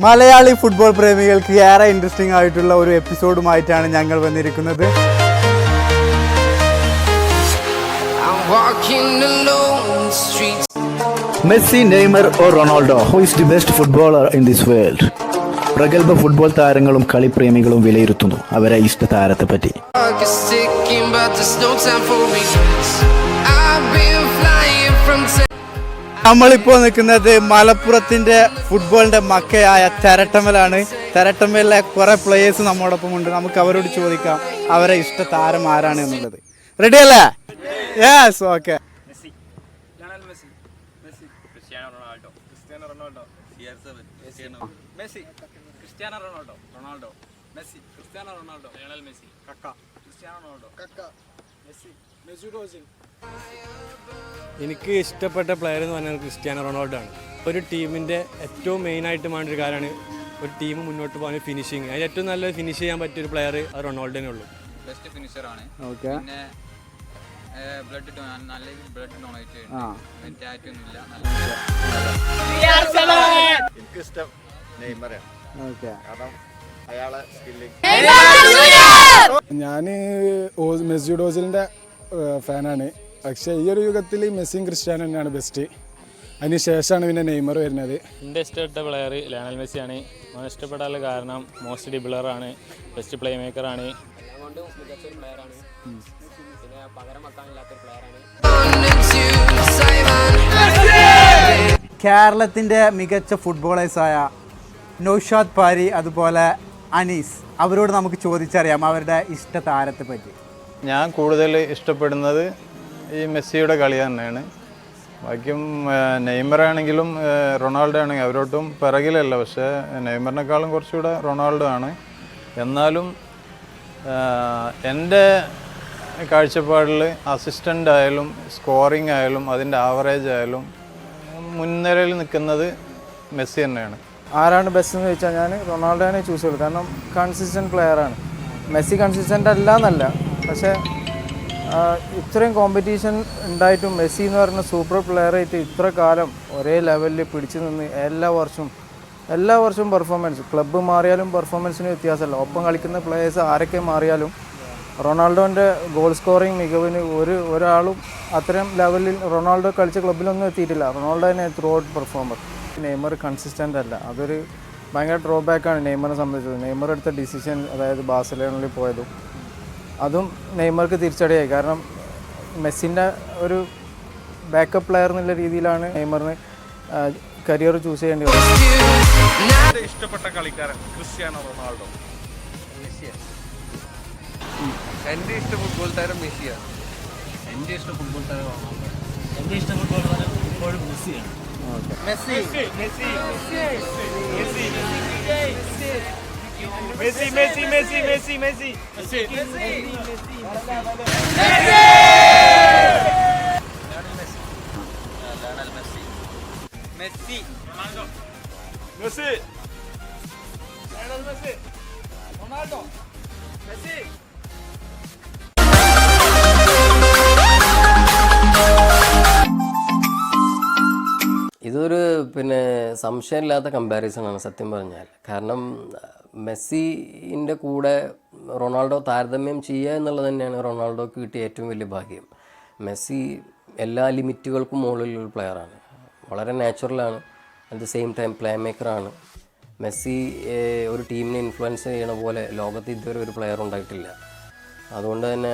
Malayali football പ്രേമികൾക്ക് ഏറെ interesting ആയിട്ടുള്ള ഒരു എപ്പിസോഡുമായിട്ടാണ് ഞങ്ങൾ വന്നിരിക്കുന്നത്. Messi, Neymar or Ronaldo, who is the best footballer in this world? പ്രഗത്ഭ ഫുട്ബോൾ താരങ്ങളും കളിപ്രേമികളും വിലയിരുത്തുന്നു അവരെ ഇഷ്ട താരത്തെ പറ്റി. നമ്മളിപ്പോൾ നിൽക്കുന്നത് മലപ്പുറത്തിന്റെ ഫുട്ബോളിന്റെ മക്കയായ തെരട്ടമ്മലാണ്. തെരട്ടമ്മയിലെ കുറെ പ്ലേയേഴ്സ് നമ്മോടൊപ്പം ഉണ്ട്. നമുക്ക് അവരോട് ചോദിക്കാം അവരെ ഇഷ്ട താരം ആരാണ് എന്നുള്ളത്. റെഡി അല്ലേ? Yes, okay. എനിക്ക് ഇഷ്ടപ്പെട്ട പ്ലെയർ എന്ന് പറഞ്ഞാൽ ക്രിസ്ത്യാനോ റൊണാൾഡോ ആണ്. ഒരു ടീമിൻ്റെ ഏറ്റവും മെയിനായിട്ട് വേണ്ട ഒരു കാര്യമാണ് ഒരു ടീം മുന്നോട്ട് പോകാൻ ഫിനിഷിങ്. അതിൽ ഏറ്റവും നല്ല ഫിനിഷ് ചെയ്യാൻ പറ്റിയ ഒരു പ്ലെയർ അത് റൊണാൾഡോനെ ഉള്ളൂ. ബെസ്റ്റ് ഫിനിഷറാണ്. പിന്നെ നല്ല ബ്ലഡ് ഡൊണേറ്റ് ടാറ്റൊന്നുമില്ല. എനിക്കിഷ്ടം നെയ്മറാണ്. കാരണം അയാളെ സ്കില്ലിങ്. ഞാൻ മെസ്സി ഓസിലിൻ്റെ ഫാനാണ്. പക്ഷേ ഈ ഒരു യുഗത്തിൽ മെസ്സിയും ക്രിസ്ത്യാനോ തന്നെയാണ് ബെസ്റ്റ്. അതിന് ശേഷമാണ് പിന്നെ നെയ്മർ വരുന്നത്. എൻ്റെ ഇഷ്ടപ്പെട്ട പ്ലെയർ ലയണൽ മെസ്സിയാണ്. അവൻ ഇഷ്ടപ്പെടാനുള്ള കാരണം മോസ്റ്റ് ഡിബിളറാണ്, ബെസ്റ്റ് പ്ലേ മേക്കറാണ്. കേരളത്തിൻ്റെ മികച്ച ഫുട്ബോളേഴ്സായ നൗഷാദ് പാരി അതുപോലെ അനീസ്, അവരോട് നമുക്ക് ചോദിച്ചറിയാം അവരുടെ ഇഷ്ട താരത്തെ പറ്റി. ഞാൻ കൂടുതൽ ഇഷ്ടപ്പെടുന്നത് ഈ മെസ്സിയുടെ കളി തന്നെയാണ്. ബാക്കിയും നെയ്മറാണെങ്കിലും റൊണാൾഡോ ആണെങ്കിലും അവരോട്ടും പിറകിലല്ല. പക്ഷേ നെയ്മറിനേക്കാളും കുറച്ചുകൂടെ റൊണാൾഡോ ആണ്. എന്നാലും എൻ്റെ കാഴ്ചപ്പാടിൽ അസിസ്റ്റൻ്റ് ആയാലും സ്കോറിംഗ് ആയാലും അതിൻ്റെ ആവറേജ് ആയാലും മുൻനിരയിൽ നിൽക്കുന്നത് മെസ്സി തന്നെയാണ്. ആരാണ് ബെസ്റ്റ് എന്ന് ചോദിച്ചാൽ ഞാൻ റൊണാൾഡോനെ ചൂസ് ചെയ്യുള്ളൂ. കാരണം കൺസിസ്റ്റൻറ്റ് പ്ലെയറാണ്. മെസ്സി കൺസിസ്റ്റൻ്റ് അല്ല എന്നല്ല, പക്ഷേ ഇത്രയും കോമ്പറ്റീഷൻ ഉണ്ടായിട്ടും മെസ്സി എന്ന് പറയുന്ന സൂപ്പർ പ്ലെയറായിട്ട് ഇത്ര കാലം ഒരേ ലെവലിൽ പിടിച്ചു നിന്ന് എല്ലാ വർഷവും പെർഫോമൻസ്, ക്ലബ്ബ് മാറിയാലും പെർഫോമൻസിന് വ്യത്യാസമല്ല. ഒപ്പം കളിക്കുന്ന പ്ലെയേഴ്സ് ആരൊക്കെ മാറിയാലും റൊണാൾഡോൻ്റെ ഗോൾ സ്കോറിങ് മികവിന് ഒരാളും അത്രയും ലെവലിൽ റൊണാൾഡോ കളിച്ച ക്ലബ്ബിലൊന്നും എത്തിയിട്ടില്ല. റൊണാൾഡോ തന്നെ through out performer. Neymar consistent അല്ല, അതൊരു ഭയങ്കര ഡ്രോബാക്കാണ് നെയ്മറിനെ സംബന്ധിച്ചത്. നെയ്മർ എടുത്ത ഡിസിഷൻ, അതായത് ബാഴ്സലോണയിൽ പോയതും അതും നെയ്മർക്ക് തിരിച്ചടിയായി. കാരണം മെസ്സിൻ്റെ ഒരു ബാക്കപ്പ് പ്ലെയർ എന്നുള്ള രീതിയിലാണ് നെയ്മറിന് കരിയർ ചൂസ് ചെയ്യേണ്ടി വന്നത്. ഇഷ്ടപ്പെട്ട കളിക്കാരൻ ക്രിസ്ത്യാനോ റൊണാൾഡോ. എൻ്റെ ഇഷ്ട ഫുട്ബോൾ താരം മെസ്സിയാണ്. എൻ്റെ ഇഷ്ട ഫുട്ബോൾ താരം റൊണാൾഡോ. എൻ്റെ ഇഷ്ട ഫുട്ബോൾ താരം ഇപ്പോഴും മെസ്സിയാണ്. ഇതൊരു സംശയമില്ലാത്ത കമ്പാരിസണാണ് സത്യം പറഞ്ഞാൽ. കാരണം മെസ്സിൻ്റെ കൂടെ റൊണാൾഡോ താരതമ്യം ചെയ്യുക എന്നുള്ളത് തന്നെയാണ് റൊണാൾഡോക്ക് കിട്ടിയ ഏറ്റവും വലിയ ഭാഗ്യം. മെസ്സി എല്ലാ ലിമിറ്റുകൾക്കും മുകളിലൊരു പ്ലെയറാണ്. വളരെ നാച്ചുറലാണ്, at the same time play മേക്കറാണ്. മെസ്സി ഒരു ടീമിനെ ഇൻഫ്ലുവൻസ് ചെയ്യണ പോലെ ലോകത്ത് ഇതുവരെ ഒരു പ്ലെയർ ഉണ്ടായിട്ടില്ല. അതുകൊണ്ട് തന്നെ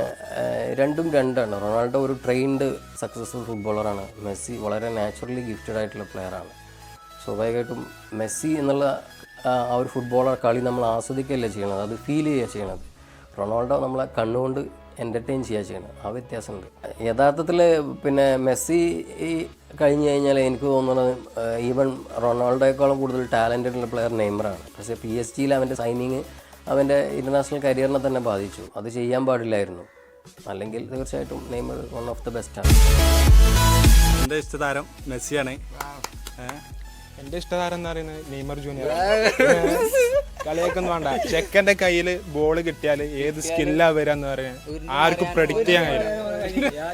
രണ്ടും രണ്ടാണ്. റൊണാൾഡോ ഒരു ട്രെയിൻഡ് സക്സസ്ഫുൾ ഫുട്ബോളറാണ്. മെസ്സി വളരെ നാച്ചുറലി ഗിഫ്റ്റഡ് ആയിട്ടുള്ള പ്ലെയറാണ്. സ്വാഭാവികമായിട്ടും മെസ്സി എന്നുള്ള ആ ഒരു ഫുട്ബോളർ കളി നമ്മൾ ആസ്വദിക്കുകയല്ല ചെയ്യണത്, അത് ഫീൽ ചെയ്യുക ചെയ്യണത്. റൊണാൾഡോ നമ്മളെ കണ്ണുകൊണ്ട് എൻ്റർടൈൻ ചെയ്യുക ചെയ്യണം. ആ വ്യത്യാസമുണ്ട്. യഥാർത്ഥത്തിൽ മെസ്സി കഴിഞ്ഞ് കഴിഞ്ഞാൽ എനിക്ക് തോന്നുന്നത് ഈവൻ റൊണാൾഡോയെക്കാളും കൂടുതൽ ടാലൻറ്റഡ് ഉള്ള പ്ലെയർ നെയ്മറാണ്. പക്ഷേ PSG അവൻ്റെ സൈനിങ് അവൻ്റെ ഇൻ്റർനാഷണൽ കരിയറിനെ തന്നെ ബാധിച്ചു. അത് ചെയ്യാൻ പാടില്ലായിരുന്നു. അല്ലെങ്കിൽ തീർച്ചയായിട്ടും നെയ്മർ വൺ ഓഫ് ദ ബെസ്റ്റാണ്. എൻ്റെ ഇഷ്ടതാരം മെസ്സിയാണ്. എൻ്റെ ഇഷ്ടതാരം എന്ന് പറയുന്നത് നെയ്മർ ജൂനിയർ. കളിയൊക്കൊന്നും വേണ്ട. ചെക്കൻ്റെ കയ്യിൽ ബോൾ കിട്ടിയാൽ ഏത് സ്കില്ലാ വരാന്ന് പറയാൻ ആർക്കും പ്രഡിക്റ്റ് ചെയ്യാൻ കഴിയില്ല.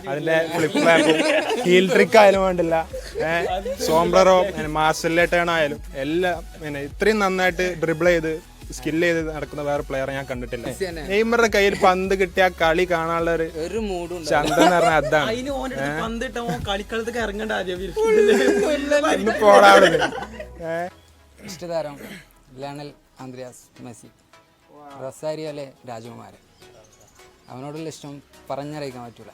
അതിന്റെ ഫ്ലിപ്പ് ഫ്ലാപ്പും ഹീൽ ട്രിക്ക് ആയാലും വേണ്ടില്ല, സോംബ്രറോ മാർസൽ ടേൺ ആയാലും എല്ലാം പിന്നെ ഇത്രയും നന്നായിട്ട് ഡ്രിബിൾ ചെയ്ത് സ്കില്ല് ചെയ്ത് നടക്കുന്ന വേറെ പ്ലെയർ ഞാൻ കണ്ടിട്ടില്ല. നെയ്മറുടെ കയ്യിൽ പന്ത് കിട്ടിയ കളി കാണാനുള്ള ഒരു ചന്ത എന്ന് പറഞ്ഞാൽ അതാണ്. ഇഷ്ടതാരം ലയണൽ ആന്ദ്രിയാസ് മെസ്സി, റൊസാരിയോയിലെ രാജകുമാരൻ. അവനോടുള്ള ഇഷ്ടം പറഞ്ഞറിയിക്കാൻ പറ്റൂല,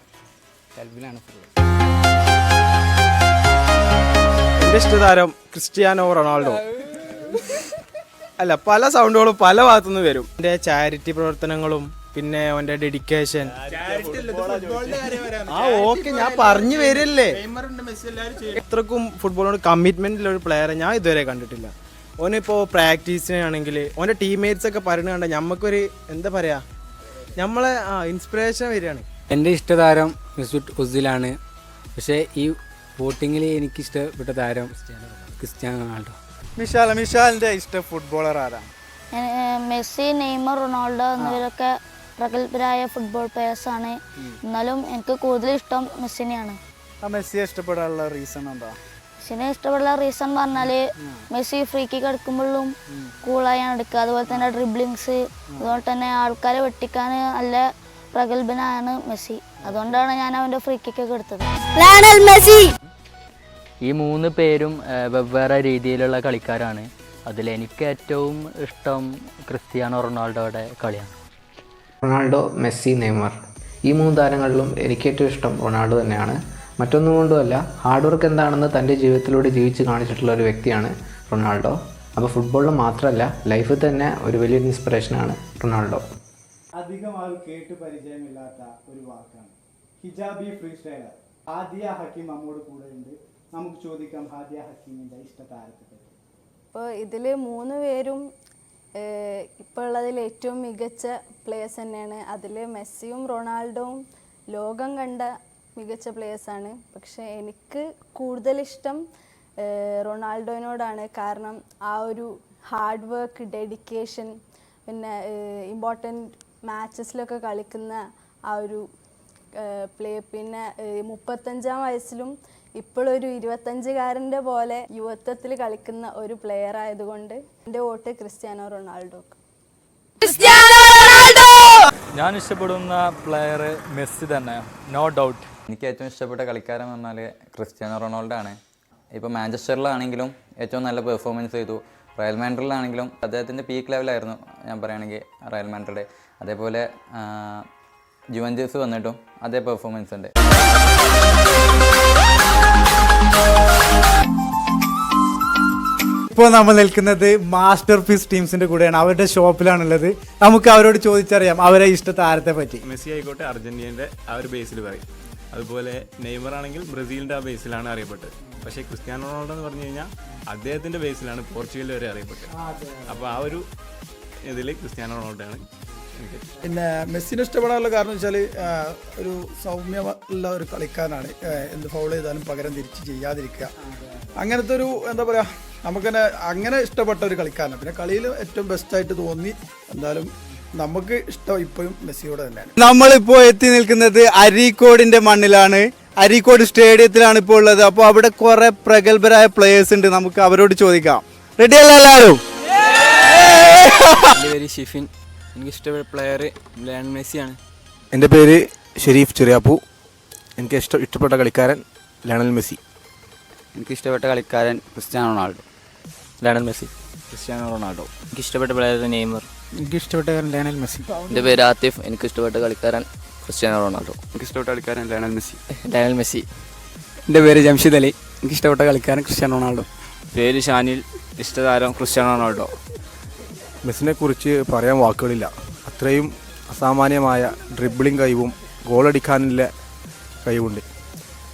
കൽബിലാണ് ഫുള്ള്. എൻ്റെ ഇഷ്ടതാരം ക്രിസ്ത്യാനോ റൊണാൾഡോ. അല്ല, പല സൗണ്ടുകളും പല ഭാഗത്തുനിന്ന് വരും. എൻ്റെ ചാരിറ്റി പ്രവർത്തനങ്ങളും പിന്നെ അവൻ്റെ ഡെഡിക്കേഷൻ. ഓക്കെ, ഞാൻ പറഞ്ഞു വരില്ലേ. ഇത്രക്കും ഫുട്ബോളിനോട് കമ്മിറ്റ്മെന്റുള്ള ഒരു പ്ലെയറെ ഞാൻ ഇതുവരെ കണ്ടിട്ടില്ല. ഓനിപ്പോൾ പ്രാക്ടീസിനാണെങ്കിൽ ഓൻ്റെ ടീംമേറ്റ്സ് ഒക്കെ പറയുന്നത് കണ്ട നമുക്കൊരു എന്താ പറയുക, നമ്മളെ ഇൻസ്പിറേഷൻ വരികയാണ്. എൻ്റെ ഇഷ്ടതാരം മെസൂട്ട് ഒസിലാണ്. പക്ഷേ ഈ വോട്ടിങ്ങിൽ എനിക്ക് ഇഷ്ടപ്പെട്ട താരം ക്രിസ്ത്യാനോ റൊണാൾഡോ. മിഷാലിന്റെ ഇഷ്ട ഫുട്ബോളർ ആരാണ്? മെസ്സി, നെയ്മർ, റൊണാൾഡോ എന്നിവരൊക്കെ പ്രഗത്ഭരായ ഫുട്ബോൾ പ്ലെയേഴ്സാണ്. എന്നാലും എനിക്ക് കൂടുതൽ ഇഷ്ടം മെസ്സിനെയാണ്. മെസ്സിയെ ഇഷ്ടപ്പെടാനുള്ള റീസൺ എന്താ? മെസ്സിനെ ഇഷ്ടപ്പെടാനുള്ള റീസൺ പറഞ്ഞാൽ മെസ്സി ഫ്രീ കിക്ക് എടുക്കുമ്പോഴും കൂളായാണ് എടുക്കുക. അതുപോലെ തന്നെ ഡ്രിബ്ലിങ്സ്, അതുപോലെ തന്നെ ആൾക്കാരെ വെട്ടിക്കാൻ നല്ല പ്രഗത്ഭനാണ് മെസ്സി. അതുകൊണ്ടാണ് ഞാൻ അവൻ്റെ ഫ്രീ കിക്ക് ഒക്കെ എടുത്തത്. Lionel Messi. ഈ 3 പേരും വെവ്വേറെ രീതിയിലുള്ള കളിക്കാരാണ്. അതിലെനിക്ക് ഏറ്റവും ഇഷ്ടം ക്രിസ്ത്യാനോ റൊണാൾഡോയുടെ കളിയാണ്. റൊണാൾഡോ, മെസ്സി, നെയ്മർ, ഈ 3 താരങ്ങളിലും എനിക്ക് ഏറ്റവും ഇഷ്ടം റൊണാൾഡോ തന്നെയാണ്. മറ്റൊന്നും കൊണ്ടുമല്ല, ഹാർഡ് വർക്ക് എന്താണെന്ന് തൻ്റെ ജീവിതത്തിലൂടെ ജീവിച്ച് കാണിച്ചിട്ടുള്ള ഒരു വ്യക്തിയാണ് റൊണാൾഡോ. അപ്പോൾ ഫുട്ബോളിൽ മാത്രമല്ല ലൈഫിൽ തന്നെ ഒരു വലിയൊരു ഇൻസ്പിറേഷനാണ് റൊണാൾഡോ. അധികം ആൾ കേട്ട് പരിചയമില്ലാത്ത ഒരു വാക്കാണ് ഹിജാബി ഫ്രീ സ്റ്റൈലർ ഹാദിയ ഹക്കീം നമ്മോട് കൂടെ ഉണ്ട്. നമുക്ക് ചോദിക്കാം ഹാദിയ ഹക്കീമിൻ്റെ ഇഷ്ട താരത്തെ പറ്റി. ഇപ്പോൾ ഇതിൽ 3 പേരും ഇപ്പോൾ ഉള്ളതിൽ ഏറ്റവും മികച്ച പ്ലേയേഴ്സ് തന്നെയാണ്. അതിൽ മെസ്സിയും റൊണാൾഡോയും ലോകം കണ്ട മികച്ച പ്ലേയേഴ്സാണ്. പക്ഷേ എനിക്ക് കൂടുതലിഷ്ടം റൊണാൾഡോയിനോടാണ്. കാരണം ആ ഒരു ഹാർഡ് വർക്ക്, ഡെഡിക്കേഷൻ, പിന്നെ ഇമ്പോർട്ടൻറ്റ് മാച്ചസിലൊക്കെ കളിക്കുന്ന ആ ഒരു പ്ലേ, പിന്നെ 35-ാം വയസ്സിലും ഇപ്പോഴൊരു 25-കാരൻ്റെ പോലെ യുവത്വത്തിൽ കളിക്കുന്ന ഒരു പ്ലെയർ ആയതുകൊണ്ട് എൻ്റെ വോട്ട് ക്രിസ്ത്യാനോ റൊണാൾഡോ. ഞാൻ ഇഷ്ടപ്പെടുന്ന പ്ലെയർ മെസ്സി തന്നെ, നോ ഡൗട്ട്. എനിക്ക് ഏറ്റവും ഇഷ്ടപ്പെട്ട കളിക്കാരൻ എന്ന് പറഞ്ഞാൽ ക്രിസ്ത്യാനോ റൊണാൾഡോ ആണ്. ഇപ്പോൾ മാഞ്ചസ്റ്ററിലാണെങ്കിലും ഏറ്റവും നല്ല പെർഫോമൻസ് ചെയ്തു. റയൽ മാഡ്രിഡിലാണെങ്കിലും അദ്ദേഹത്തിൻ്റെ പീക്ക് ലെവലായിരുന്നു ഞാൻ പറയുകയാണെങ്കിൽ റയൽ മാഡ്രിഡ്. അതേപോലെ ജുവൻറ്റസ് വന്നിട്ടും അതേ പെർഫോമൻസ് ഉണ്ട്. ഇപ്പോൾ നമ്മൾ നിൽക്കുന്നത് മാസ്റ്റർ പീസ് ടീംസിന്റെ കൂടെയാണ്. അവരുടെ ഷോപ്പിലാണുള്ളത്. നമുക്ക് അവരോട് ചോദിച്ചറിയാം അവരെ ഇഷ്ട താരത്തെ പറ്റി. മെസ്സി ആയിക്കോട്ടെ അർജന്റീനയുടെ ആ ഒരു ബേസിൽ പറയും. അതുപോലെ നെയ്മർ ആണെങ്കിൽ ബ്രസീലിൻ്റെ ആ ബേസിലാണ് അറിയപ്പെട്ടത്. പക്ഷേ ക്രിസ്ത്യാനോ റൊണാൾഡോ എന്ന് പറഞ്ഞു കഴിഞ്ഞാൽ അദ്ദേഹത്തിൻ്റെ ബേസിലാണ് പോർച്ചുഗൽ വരെ അറിയപ്പെട്ടത്. അപ്പോൾ ആ ഒരു ഇതിൽ ക്രിസ്ത്യാനോ റൊണാൾഡോ ആണ്. പിന്നെ മെസ്സിനെ ഇഷ്ടപ്പെടാനുള്ള കാരണം വെച്ചാൽ ഒരു സൗമ്യമുള്ള ഒരു കളിക്കാരനാണ്. എന്ത് ഫൗൾ ചെയ്താലും പകരം തിരിച്ച് ചെയ്യാതിരിക്കുക, അങ്ങനത്തെ ഒരു എന്താ പറയുക, നമുക്കെന്നെ അങ്ങനെ ഇഷ്ടപ്പെട്ട ഒരു കളിക്കാരനാണ്. പിന്നെ കളിയിൽ ഏറ്റവും ബെസ്റ്റായിട്ട് തോന്നി. എന്തായാലും നമുക്ക് ഇഷ്ടം ഇപ്പോഴും മെസ്സിയോട് തന്നെയാണ്. നമ്മളിപ്പോൾ എത്തി നിൽക്കുന്നത് അരീക്കോടിന്റെ മണ്ണിലാണ്. അരീക്കോട് സ്റ്റേഡിയത്തിലാണ് ഇപ്പോൾ ഉള്ളത്. അപ്പോൾ അവിടെ കുറെ പ്രഗത്ഭരായ പ്ലേയേഴ്സ് ഉണ്ട്. നമുക്ക് അവരോട് ചോദിക്കാം. റെഡിയല്ല എല്ലാവരും? എൻ്റെ പേര് ഷിഫിൻ. എനിക്ക് ഇഷ്ടപ്പെട്ട പ്ലെയർ ലയണൽ മെസ്സിയാണ്. എൻ്റെ പേര് ഷെരീഫ് ചെറിയാപ്പു. എനിക്ക് ഇഷ്ടപ്പെട്ട കളിക്കാരൻ ലയണൽ മെസ്സി. എനിക്ക് ഇഷ്ടപ്പെട്ട കളിക്കാരൻ Cristiano Ronaldo. Lionel Messi, Cristiano Ronaldo. എനിക്ക് ഇഷ്ടപ്പെട്ട പ്ലെയർ നെയ്മർ. എനിക്ക് ഇഷ്ടപ്പെട്ട ലയണൽ മെസ്സി. എൻ്റെ പേര് ആത്തിഫ്. എനിക്ക് ഇഷ്ടപ്പെട്ട കളിക്കാരൻ ക്രിസ്ത്യാനോ റൊണാൾഡോ. എനിക്ക് ഇഷ്ടപ്പെട്ട കളിക്കാരൻ ലയണൽ മെസ്സി. Lionel Messi. എൻ്റെ പേര് ജംഷിദ് അലി. എനിക്ക് ഇഷ്ടപ്പെട്ട കളിക്കാരൻ ക്രിസ്ത്യാനോ റൊണാൾഡോ. പേര് ഷാനിൽ. ഇഷ്ടതാരം ക്രിസ്ത്യാനോ റൊണാൾഡോ. മെസ്സിനെ കുറിച്ച് പറയാൻ വാക്കുകളില്ല. അത്രയും അസാമാന്യമായ ഡ്രിബിളിംഗ് കഴിവും ഗോളടിക്കാനുള്ള കഴിവുണ്ട്.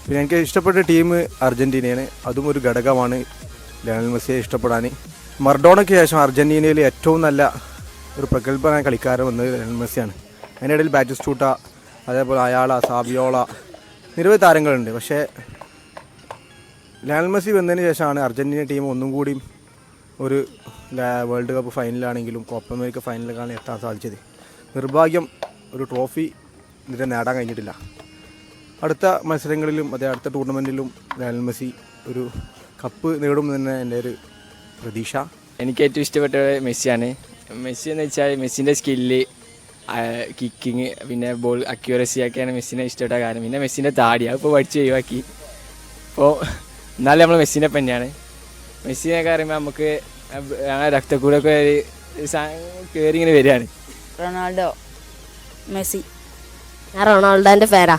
പിന്നെ എനിക്ക് ഇഷ്ടപ്പെട്ട ടീം അർജൻറ്റീനയാണ്. അതും ഒരു ഘടകമാണ് ലയണൽ മെസ്സിയെ ഇഷ്ടപ്പെടാൻ. മറഡോണയ്ക്ക് ശേഷം അർജൻറ്റീനയിൽ ഏറ്റവും നല്ല ഒരു പ്രഗത്ഭനായ കളിക്കാരൻ വന്നത് ലയണൽ മെസ്സിയാണ്. അതിനിടയിൽ ബാറ്റിസ്റ്റൂട്ട, അതേപോലെ അയാള, സാവിയോള, നിരവധി താരങ്ങളുണ്ട്. പക്ഷേ ലയണൽ മെസ്സി വന്നതിന് ശേഷമാണ് അർജൻറ്റീന ടീം ഒന്നും കൂടി ഒരു വേൾഡ് കപ്പ് ഫൈനലാണെങ്കിലും കോപ്പ അമേരിക്ക ഫൈനലിലാണ് എത്താൻ സാധിച്ചത്. നിർഭാഗ്യം ഒരു ട്രോഫി ഇതിനെ നേടാൻ കഴിഞ്ഞിട്ടില്ല. അടുത്ത മത്സരങ്ങളിലും അടുത്ത ടൂർണമെൻറ്റിലും ലയണൽ മെസ്സി ഒരു കപ്പ് നേടുമെന്ന് തന്നെ എൻ്റെ ഒരു പ്രതീക്ഷ. എനിക്ക് ഏറ്റവും ഇഷ്ടപ്പെട്ട മെസ്സിയാണ്. മെസ്സി എന്ന് വെച്ചാൽ മെസ്സിൻ്റെ സ്കില്ല്, കിക്കിങ്, പിന്നെ ബോൾ അക്യൂറസി ഒക്കെയാണ് മെസ്സിനെ ഇഷ്ടപ്പെട്ട കാര്യം. പിന്നെ മെസ്സിൻ്റെ താടി അതിപ്പോൾ പഠിച്ച് ഒഴിവാക്കി. അപ്പോൾ എന്നാലും നമ്മൾ മെസ്സിനെ തന്നെയാണ്. മെസ്സിനൊക്കെ അറിയുമ്പോൾ നമുക്ക് രക്തക്കൂടൊക്കെ കയറി ഇങ്ങനെ വരികയാണ്. Ronaldo, Messi. ഞാൻ റൊണാൾഡോൻ്റെ പേരാ.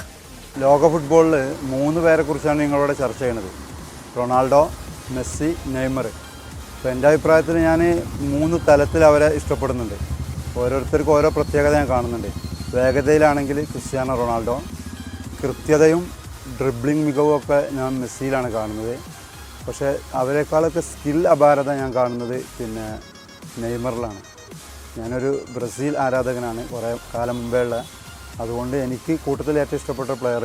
ലോക ഫുട്ബോളിൽ 3 പേരെ കുറിച്ചാണ് നിങ്ങളോട് ചർച്ച ചെയ്യുന്നത്. Ronaldo, Messi, Neymar. അപ്പോൾ എൻ്റെ അഭിപ്രായത്തിൽ ഞാൻ 3 തലത്തിൽ അവരെ ഇഷ്ടപ്പെടുന്നുണ്ട്. ഓരോരുത്തർക്കും ഓരോ പ്രത്യേകത ഞാൻ കാണുന്നുണ്ട്. വേഗതയിലാണെങ്കിൽ ക്രിസ്ത്യാനോ റൊണാൾഡോ, കൃത്യതയും ഡ്രിബ്ലിംഗ് മികവും ഒക്കെ ഞാൻ മെസ്സിയിലാണ് കാണുന്നത്. പക്ഷേ അവരെക്കാളൊക്കെ സ്കിൽ അപാരത ഞാൻ കാണുന്നത് പിന്നെ നെയ്മറിലാണ്. ഞാനൊരു ബ്രസീൽ ആരാധകനാണ് കുറേ കാലം മുമ്പേ ഉള്ള. അതുകൊണ്ട് എനിക്ക് കൂട്ടത്തിൽ ഏറ്റവും ഇഷ്ടപ്പെട്ട പ്ലെയർ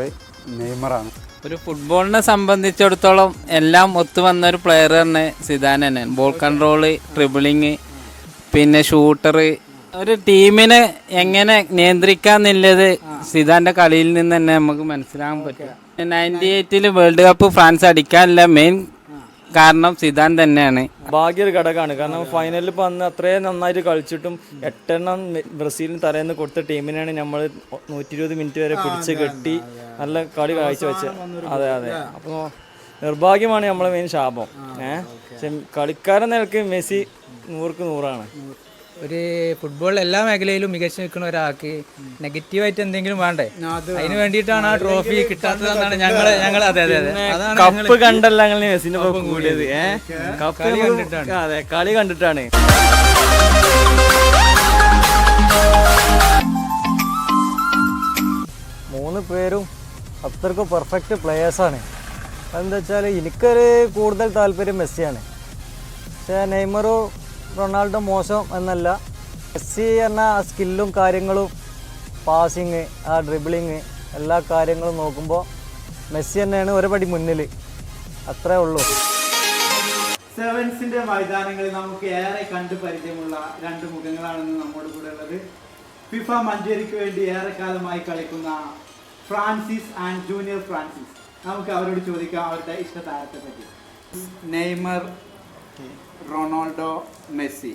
നെയ്മറാണ്. ഒരു ഫുട്ബോളിനെ സംബന്ധിച്ചിടത്തോളം എല്ലാം ഒത്തു വന്ന ഒരു പ്ലെയർ തന്നെ സിദാൻ തന്നെയാണ്. ബോൾ കൺട്രോള്, ട്രിബിളിങ്, പിന്നെ ഷൂട്ടർ. ഒരു ടീമിനെ എങ്ങനെ നിയന്ത്രിക്കാന്നുള്ളത് സിദാൻ്റെ കളിയിൽ നിന്ന് തന്നെ നമുക്ക് മനസ്സിലാക്കാൻ പറ്റും. 98 വേൾഡ് കപ്പ് ഫ്രാൻസ് അടിക്കാനുള്ള മെയിൻ കാരണം സിദാൻ തന്നെയാണ്. ഭാഗ്യ ഒരു ഘടകമാണ്. കാരണം ഫൈനലിൽ ഇപ്പോൾ അന്ന് അത്രയും നന്നായിട്ട് കളിച്ചിട്ടും 8 ബ്രസീലിന് തലേന്ന് കൊടുത്ത ടീമിനാണ് നമ്മൾ 120 മിനിറ്റ് വരെ പിടിച്ച് കെട്ടി നല്ല കളി കാഴ്ചവെച്ച്. അതെ. അപ്പോൾ നിർഭാഗ്യമാണ് നമ്മളെ മെയിൻ ശാപം. പക്ഷെ കളിക്കാരൻ നിലക്ക് മെസ്സി 100ക്ക് 100ആണ്. ഒരു ഫുട്ബോളിൽ എല്ലാ മേഖലയിലും മികച്ചു നിൽക്കുന്ന ഒരാൾക്ക് നെഗറ്റീവായിട്ട് എന്തെങ്കിലും വേണ്ടേ? അതിന് വേണ്ടിയിട്ടാണ് ആ ട്രോഫി കിട്ടാത്തതെന്നാണ് ഞങ്ങൾ അതെ കപ്പ് കണ്ടല്ല ഞങ്ങൾ മെസ്സിന്റെ ഒപ്പം കൂടിയത്. കപ്പ് കണ്ടിട്ടാണ്. അതെ, കളി കണ്ടിട്ടാണ്. മൂന്ന് പേരും അത്രക്കും പെർഫെക്റ്റ് പ്ലെയേഴ്സാണ്. എന്താ വെച്ചാൽ എനിക്കൊരു കൂടുതൽ താല്പര്യം മെസ്സിയാണ്. പക്ഷേ നെയ്മറോ റൊണാൾഡോ മോശം എന്നല്ല. മെസ്സി എന്ന സ്കില്ലും കാര്യങ്ങളും, പാസിങ്, ആ ഡ്രിബിളിങ്, എല്ലാ കാര്യങ്ങളും നോക്കുമ്പോൾ മെസ്സി തന്നെയാണ് ഒരു പടി മുന്നിൽ. അത്രേ ഉള്ളൂ. സെവൻസിന്റെ മൈതാനങ്ങളിൽ നമുക്ക് ഏറെ കണ്ടു പരിചയമുള്ള 2 മുഖങ്ങളാണെന്ന് നമ്മുടെ കൂടെ ഉള്ളത്. ഫിഫ മഞ്ചേരിക്ക് വേണ്ടി ഏറെക്കാലമായി കളിക്കുന്ന ഫ്രാൻസിസ് ആൻഡ് ജൂനിയർ ഫ്രാൻസിസ്. നമുക്ക് അവരോട് ചോദിക്കാം അവരുടെ ഇഷ്ട താരത്തെ പറ്റി. Neymar, Ronaldo, Messi.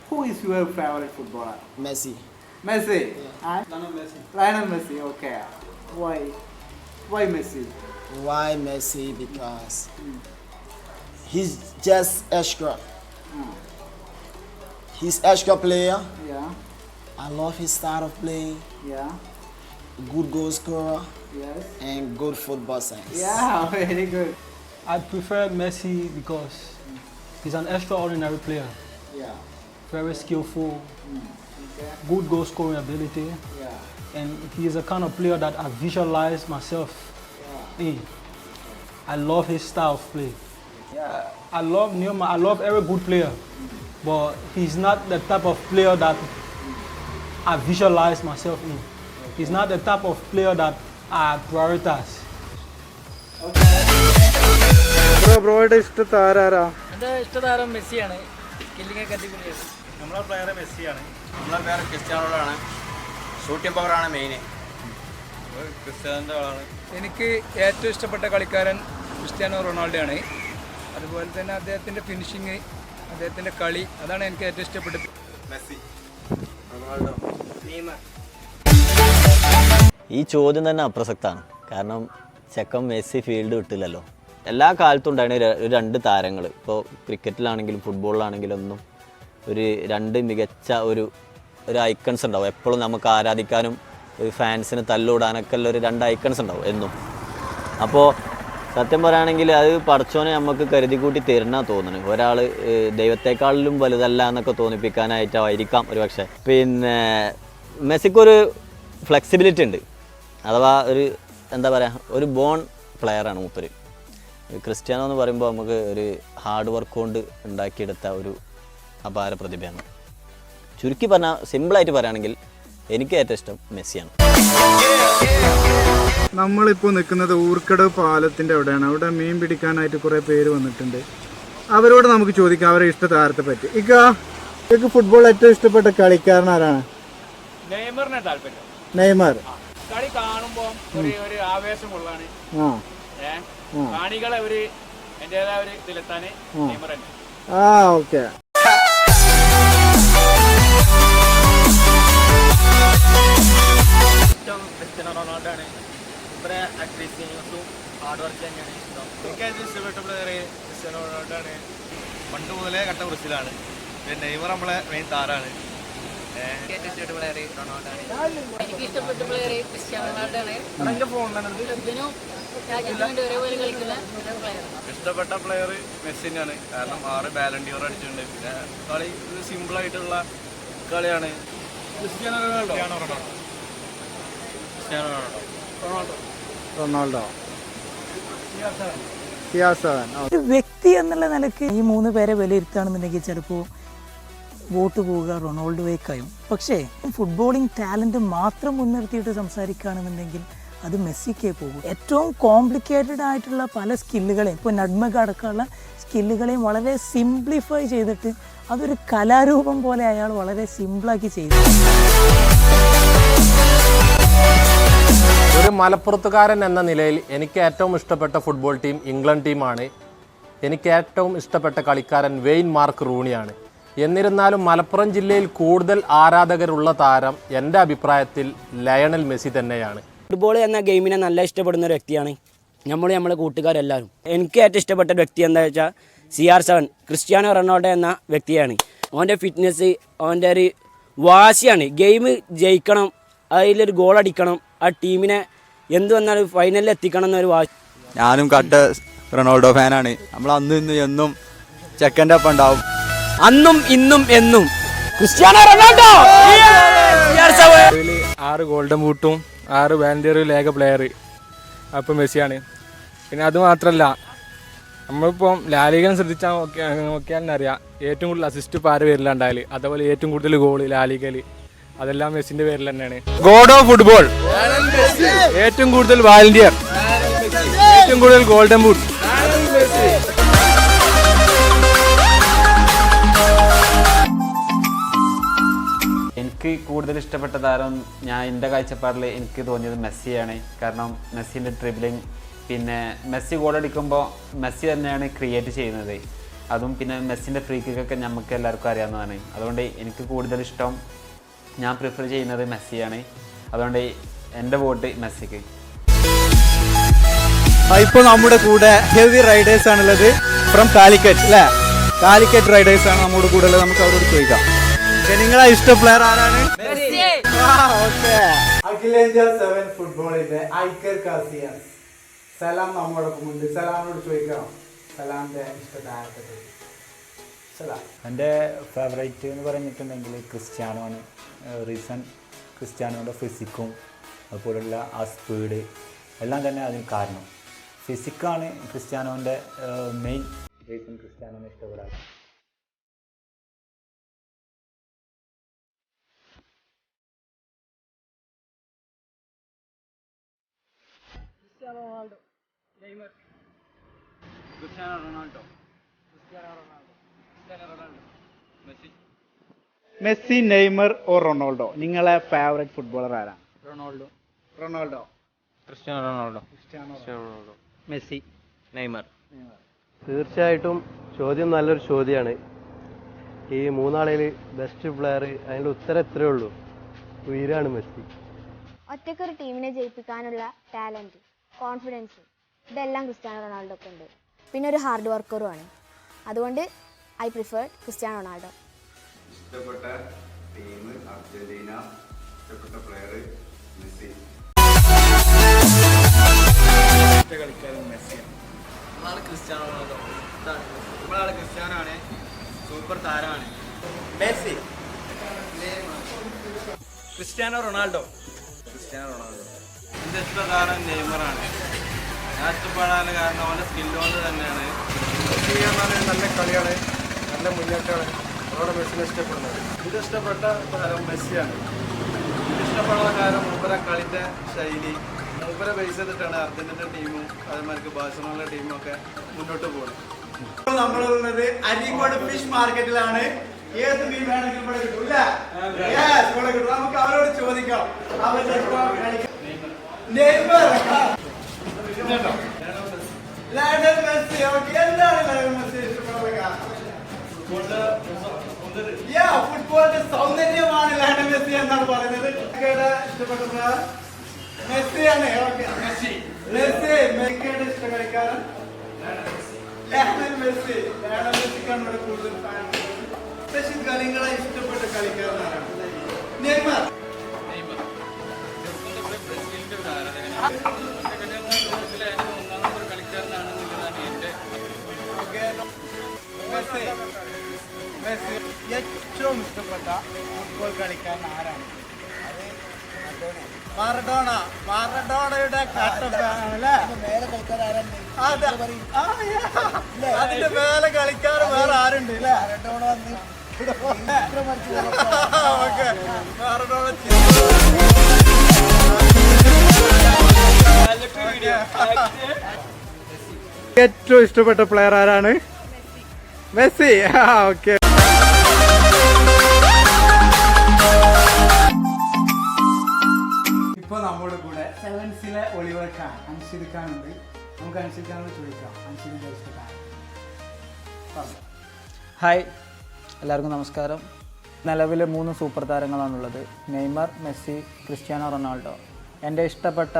Who is your favorite footballer? Messi. Messi. Yeah. And Lionel Messi. Okay. Why Messi? Why Messi? Because he's just extra. He's extra player. Yeah. I love his style of play. Yeah. Good goal scorer. Yes. And good football sense. Yeah, very good. I prefer Messi because he's an extraordinary player. Yeah. Very skillful, Okay. good goal scoring ability, Yeah. and he is a kind of player that I visualize myself in. I love his style of play. I love Neymar. I love every good player, but he's not the type of player that I visualize myself in. He's not the type of player that I prioritize. ബ്രോയുടെ ഇഷ്ട താരാ? എൻ്റെ ഇഷ്ടതാരം മെസ്സിയാണ്. Skilling ഒക്കെ അടിപൊളിയാണ്. നമ്മളെ player മെസ്സിയാണ്. നമ്മളെ player ക്രിസ്ത്യാനോയാണ്. Shooting പവറാണ് main. ക്രിസ്ത്യാനോൻ്റെ ആളാണ്. എനിക്ക് ഏറ്റവും ഇഷ്ടപ്പെട്ട കളിക്കാരൻ ക്രിസ്ത്യാനോ റൊണാൾഡോ ആണ്. അതുപോലെ തന്നെ അദ്ദേഹത്തിൻ്റെ ഫിനിഷിങ്, അദ്ദേഹത്തിൻ്റെ കളി, അതാണ് എനിക്ക് ഏറ്റവും ഇഷ്ടപ്പെട്ടത്. Messi, Ronaldo, Neymar. ഈ ചോദ്യം തന്നെ അപ്രസക്തമാണ്. കാരണം ചെക്കൻ മെസ്സി ഫീൽഡ് വിട്ടില്ലല്ലോ. എല്ലാ കാലത്തും ഉണ്ടായിരുന്ന 2 താരങ്ങൾ. ഇപ്പോൾ ക്രിക്കറ്റിലാണെങ്കിലും ഫുട്ബോളിലാണെങ്കിലും ഒന്നും ഒരു 2 മികച്ച ഒരു ഐക്കൺസ് ഉണ്ടാവും. എപ്പോഴും നമുക്ക് ആരാധിക്കാനും ഫാൻസിന് തല്ലുകൂടാനൊക്കെ ഉള്ള 2 ഐക്കൺസ് ഉണ്ടാവും എന്നും. അപ്പോൾ സത്യം പറയുകയാണെങ്കിൽ അത് പടച്ചോനെ നമുക്ക് കരുതി കൂട്ടി തരുന്ന തോന്നുന്നു. ഒരാൾ ദൈവത്തെക്കാളിലും വലുതല്ല എന്നൊക്കെ തോന്നിപ്പിക്കാനായിട്ടായിരിക്കാം ഒരു പക്ഷേ. പിന്നെ മെസ്സിക്കൊരു ഫ്ലെക്സിബിലിറ്റി ഉണ്ട്. അഥവാ ഒരു എന്താ പറയുക, ഒരു ബോൺ പ്ലെയറാണ് മൂപ്പര്. ക്രിസ്ത്യാനോ എന്ന് പറയുമ്പോൾ നമുക്ക് ഒരു ഹാർഡ് വർക്ക് കൊണ്ട് ഉണ്ടാക്കിയെടുത്ത ഒരു അപാര പ്രതിഭയാണ്. ചുരുക്കി പറഞ്ഞാൽ, സിമ്പിളായിട്ട് പറയുകയാണെങ്കിൽ എനിക്ക് ഏറ്റവും ഇഷ്ടം മെസ്സിയാണ്. നമ്മളിപ്പോൾ നിൽക്കുന്നത് ഊർക്കടവ് പാലത്തിൻ്റെ അവിടെയാണ്. അവിടെ മീൻ പിടിക്കാനായിട്ട് കുറേ പേര് വന്നിട്ടുണ്ട്. അവരോട് നമുക്ക് ചോദിക്കാം അവരെ ഇഷ്ട താരത്തെ പറ്റി. ഇക്ക് ഫുട്ബോൾ ഏറ്റവും ഇഷ്ടപ്പെട്ട കളിക്കാരൻ ആരാണ്? നെയ്മറിനെ താല്പര്യം. നെയ്മർ കളി കാണുമ്പോ ഒരു ആവേശമുള്ളതാണ്. കാണികളെ ഒരു എന്റേതായ ഒരു ഇതിലെത്താന് നെയ്മർ തന്നെ. ഓക്കെ. ഇഷ്ടം ക്രിസ്ത്യാനോ റൊണാൾഡോ ആണ്. ഇവരെ അഗ്രീസിയും ഹാർഡ് വർക്ക് തന്നെയാണ് ഇഷ്ടം. എനിക്ക് ഏറ്റവും ഇഷ്ടപ്പെട്ട പ്ലെയർ ക്രിസ്ത്യാനോ റൊണാൾഡോ ആണ്. പണ്ട് മുതലേ കട്ട ബ്രസീലാണ്. പിന്നെ നെയ്മർ നമ്മളെ മെയിൻ താരാണ്. എനിക്ക് ഇഷ്ടപ്പെട്ട പ്ലെയർ ക്രിസ്ത്യാനോ റൊണാൾഡോ ആണ്. ഒരേപോലെ കളിക്കുന്ന ഇഷ്ടപ്പെട്ട പ്ലെയർ മെസ്സി തന്നെയാണ്. കാരണം 6 ബാലൺ ഡി ഓർ അടിച്ചിട്ടുണ്ട്. പിന്നെ കളി സിമ്പിൾ ആയിട്ടുള്ള കളിയാണ്. Cristiano Ronaldo. ഒരു വ്യക്തി എന്നുള്ള നിലയ്ക്ക് ഈ 3 പേരെ വിലയിരുത്തുകയാണെന്നുണ്ടെങ്കിൽ ചിലപ്പോൾ വോട്ട് പോവുക റൊണാൾഡോയേക്കായും. പക്ഷേ ഫുട്ബോളിംഗ് ടാലൻറ്റ് മാത്രം മുൻനിർത്തിയിട്ട് സംസാരിക്കുകയാണെന്നുണ്ടെങ്കിൽ അത് മെസ്സിക്കേ പോകും. ഏറ്റവും കോംപ്ലിക്കേറ്റഡ് ആയിട്ടുള്ള പല സ്കില്ലുകളെയും, ഇപ്പോൾ നഡ്മഗ് അടക്കമുള്ള സ്കില്ലുകളെയും വളരെ സിംപ്ലിഫൈ ചെയ്തിട്ട് അതൊരു കലാരൂപം പോലെ അയാൾ വളരെ സിമ്പിളാക്കി ചെയ്തു. ഒരു മലപ്പുറത്തുകാരൻ എന്ന നിലയിൽ എനിക്ക് ഏറ്റവും ഇഷ്ടപ്പെട്ട ഫുട്ബോൾ ടീം ഇംഗ്ലണ്ട് ടീമാണ്. എനിക്ക് ഏറ്റവും ഇഷ്ടപ്പെട്ട കളിക്കാരൻ വെയിൻ മാർക്ക് റൂണിയാണ്. എന്നിരുന്നാലും മലപ്പുറം ജില്ലയിൽ കൂടുതൽ ആരാധകരുള്ള താരം എൻ്റെ അഭിപ്രായത്തിൽ ലയണൽ മെസ്സി തന്നെയാണ്. ഫുട്ബോൾ എന്ന ഗെയിമിനെ നല്ല ഇഷ്ടപ്പെടുന്ന ഒരു വ്യക്തിയാണ് നമ്മളെ കൂട്ടുകാരെല്ലാവരും. എനിക്ക് ഏറ്റവും ഇഷ്ടപ്പെട്ട വ്യക്തി എന്താ വെച്ചാൽ CR7 ക്രിസ്ത്യാനോ റൊണാൾഡോ എന്ന വ്യക്തിയാണ്. അവൻ്റെ ഫിറ്റ്നസ്, അവൻ്റെ ഒരു വാശിയാണ്. ഗെയിം ജയിക്കണം, അതിലൊരു ഗോൾ അടിക്കണം, ആ ടീമിനെ എന്ത് വന്നാലും ഫൈനലിൽ എത്തിക്കണം എന്നൊരു വാശി. ഞാനും കട്ട റൊണാൾഡോ ഫാനാണ്. നമ്മൾ അന്നും ഇന്നും എന്നും ചെക്കൻ്റെ ഒപ്പം ഉണ്ടാവും. അന്നും ഇന്നും എന്നും ക്രിസ്ത്യാനോ റൊണാൾഡോ. 6 ഗോൾഡൻ ബൂട്ടും 6 ബാലണ്ടിയർ ലേഖ പ്ലെയർ അപ്പം മെസ്സിയാണ്. പിന്നെ അതുമാത്രമല്ല, നമ്മളിപ്പം ലാലിഗൻ ശ്രദ്ധിച്ചാൽ നോക്കിയാൽ അറിയാം ഏറ്റവും കൂടുതൽ അസിസ്റ്റ് ഇപ്പോൾ ആരുടെ പേരിലുണ്ടായാൽ, അതേപോലെ ഏറ്റവും കൂടുതൽ ഗോൾ ലാലിഗയിൽ അതെല്ലാം മെസ്സിൻ്റെ പേരിൽ തന്നെയാണ്. ഗോഡ് ഓഫ് ഫുട്ബോൾ, ഏറ്റവും കൂടുതൽ വാലണ്ടിയർ, ഏറ്റവും കൂടുതൽ ഗോൾഡൻ ബൂട്ട്. എനിക്ക് കൂടുതൽ ഇഷ്ടപ്പെട്ട താരം എൻ്റെ കാഴ്ചപ്പാടിൽ എനിക്ക് തോന്നിയത് മെസ്സിയാണ്. കാരണം മെസ്സിൻ്റെ ഡ്രിബ്ലിങ്, പിന്നെ മെസ്സി ഗോളടിക്കുമ്പോൾ മെസ്സി തന്നെയാണ് ക്രിയേറ്റ് ചെയ്യുന്നത്. അതും പിന്നെ മെസ്സിൻ്റെ ഫ്രീ കിക്കൊക്കെ നമുക്ക് എല്ലാവർക്കും അറിയാവുന്നതാണ്. അതുകൊണ്ട് എനിക്ക് കൂടുതൽ ഇഷ്ടം, ഞാൻ പ്രിഫർ ചെയ്യുന്നത് മെസ്സിയാണ്. അതുകൊണ്ട് എൻ്റെ വോട്ട് മെസ്സിക്ക്. ഇപ്പോൾ നമ്മുടെ കൂടെ ഹെവി റൈഡേഴ്സ് ആണുള്ളത് ഫ്രം കാലിക്കറ്റ് അല്ലേ? കാലിക്കറ്റ് റൈഡേഴ്സ് ആണ് നമ്മുടെ കൂടെ ഉള്ളത്. നമുക്ക് അവരോട് ചോദിക്കാം, നിങ്ങളെ ഇഷ്ട പ്ലെയർ ആരാണ്? അഖിലേന്ത്യാ 7 ഫുട്ബോളിന്റെ ഐക്കർ കാസിയസ് സലാം നമ്മോടൊപ്പം ഉണ്ട്. സലാമിനോട് ചോദിക്കാം സലാമിന്റെ ഇഷ്ട താരത്തെ. എൻ്റെ ഫേവറേറ്റ് എന്ന് പറഞ്ഞിട്ടുണ്ടെങ്കിൽ ക്രിസ്ത്യാനോ ആണ്. റീസൺ ക്രിസ്ത്യാനോയുടെ ഫിസിക്കും അതുപോലുള്ള ആ സ്പീഡ് എല്ലാം തന്നെ അതിന് കാരണം. ഫിസിക്കാണ് ക്രിസ്ത്യാനോൻ്റെ മെയിൻ റീസൺ ക്രിസ്ത്യാനോനെ ഇഷ്ടപ്പെടാൻ. Cristiano Ronaldo, Neymar, Cristiano Ronaldo, Messi. Messi, Neymar or Ronaldo? നിങ്ങളെ ഫേവറേറ്റ് ഫുട്ബോളർ ആരാണ്? Ronaldo. Cristiano Ronaldo. Messi, Neymar. തീർച്ചയായിട്ടും ചോദ്യം നല്ലൊരു ചോദ്യമാണ്. ഈ 3 ആളിൽ ബെസ്റ്റ് പ്ലെയർ, അതിൻ്റെ ഉത്തരം ഇത്രയേ ഉള്ളൂ, ഉയരാണ് മെസ്സി. ഒറ്റയ്ക്കൊരു ടീമിനെ ജയിപ്പിക്കാനുള്ള ടാലൻറ്റ്, കോൺഫിഡൻസ്, ഇതെല്ലാം ക്രിസ്ത്യാനോ റൊണാൾഡോക്ക് ഉണ്ട്. പിന്നെ ഒരു ഹാർഡ് വർക്കറുമാണ്. അതുകൊണ്ട് ഐ പ്രിഫർ ക്രിസ്ത്യാനോ റൊണാൾഡോ. ഇഷ്ടപ്പെട്ട ടീം അർജന്റീന, ഇഷ്ടപ്പെട്ട പ്ലെയർ മെസ്സി. കളിക്കാരൻ മെസ്സിയാണ്. നമ്മളാണ് ക്രിസ്ത്യാനോ റൊണാൾഡോ. നമ്മളാണ് ക്രിസ്ത്യാനോ ആണ്, സൂപ്പർ താരമാണ്. Messi, Cristiano Ronaldo. എൻ്റെ ഇഷ്ട താരം നെയ്മറാണ്. ഞാൻ ഇഷ്ടപ്പെടാനുള്ള കാരണം അവൻ്റെ സ്കില്ല് കൊണ്ട് തന്നെയാണ്. മെസ്സി പറഞ്ഞാൽ നല്ല കളിയാണ്, നല്ല മുന്നേറ്റമാണ്. അതോടെ മെസ്സിനെ ഇഷ്ടപ്പെടുന്നത്. ഇത് ഇഷ്ടപ്പെട്ട താരം മെസ്സിയാണ്. ഇത് ഇഷ്ടപ്പെടാനുള്ള കാരണം മൂപ്പര കളിൻ്റെ ശൈലി, മൂപ്പരെ ബേസ് ചെയ്തിട്ടാണ് അർജന്റീന ടീമും അതേമാതിരി ബാഴ്സലോണ ടീമും ഒക്കെ മുന്നോട്ട് പോകുന്നത്. ഇപ്പോൾ നമ്മളുള്ളത് അരീക്കോട് ഫിഷ് മാർക്കറ്റിലാണ്. ഏത് മീൻ വേണമെങ്കിലും ഇവിടെ കിട്ടും ഇല്ലേ? Yes, ഇവിടെ കിട്ടും. നമുക്ക് അവരോട് ചോദിക്കാം. അവരുടെ നെയ്മർ, ലയണൽ മെസ്സി. ഓക്കേ, എന്താണ് ലയണൽ മെസ്സി ഇഷ്ടപ്പെടുന്ന കാരണം? ഫുട്ബോളിന്റെ സൗന്ദര്യമാണ് ലയണൽ മെസ്സി എന്നാണ് പറയുന്നത്. ഇഷ്ടപ്പെട്ട മെസ്സിയാണ്. മെസ്സി മെസ്സിയുടെ ഇഷ്ട കളിക്കാരൻ ലയണൽ മെസ്സി. ലയണൽ മെസ്സിക്കാണ് ഇവിടെ കൂടുതൽ ഫാൻ. സ്പെഷ്യൽ കളികളെ ഇഷ്ടപ്പെട്ട കളിക്കാരനാണ് നെയ്മർ. ഏറ്റവും ഇഷ്ടപ്പെട്ട ഫുട്ബോൾ കളിക്കാരൻ ആരാണ്? മറഡോണ. മറഡോണയുടെ കട്ടപ്പാണല്ലേ? അതിന്റെ മേലെ കളിക്കാർ വേറെ ആരുണ്ട് അല്ലേ? ഏറ്റവും ഇഷ്ടപ്പെട്ട പ്ലെയർ ആരാണ്? മെസ്സി. ഓക്കെ. ഇപ്പൊ നമ്മുടെ കൂടെ സെവൻസിലെ ഒളിവർ ഖാൻ അൻഷിദ് ഖാൻ ഉണ്ട്. നമുക്ക് അൻഷിദ് ഖാനോട് ചോദിക്കാം അൻഷിദിന്റെ ഇഷ്ടമാണ്. ഹായ്, എല്ലാവർക്കും നമസ്കാരം. നിലവിൽ 3 സൂപ്പർ താരങ്ങളാണുള്ളത്: നെയ്മർ, മെസ്സി, ക്രിസ്ത്യാനോ റൊണാൾഡോ. എൻ്റെ ഇഷ്ടപ്പെട്ട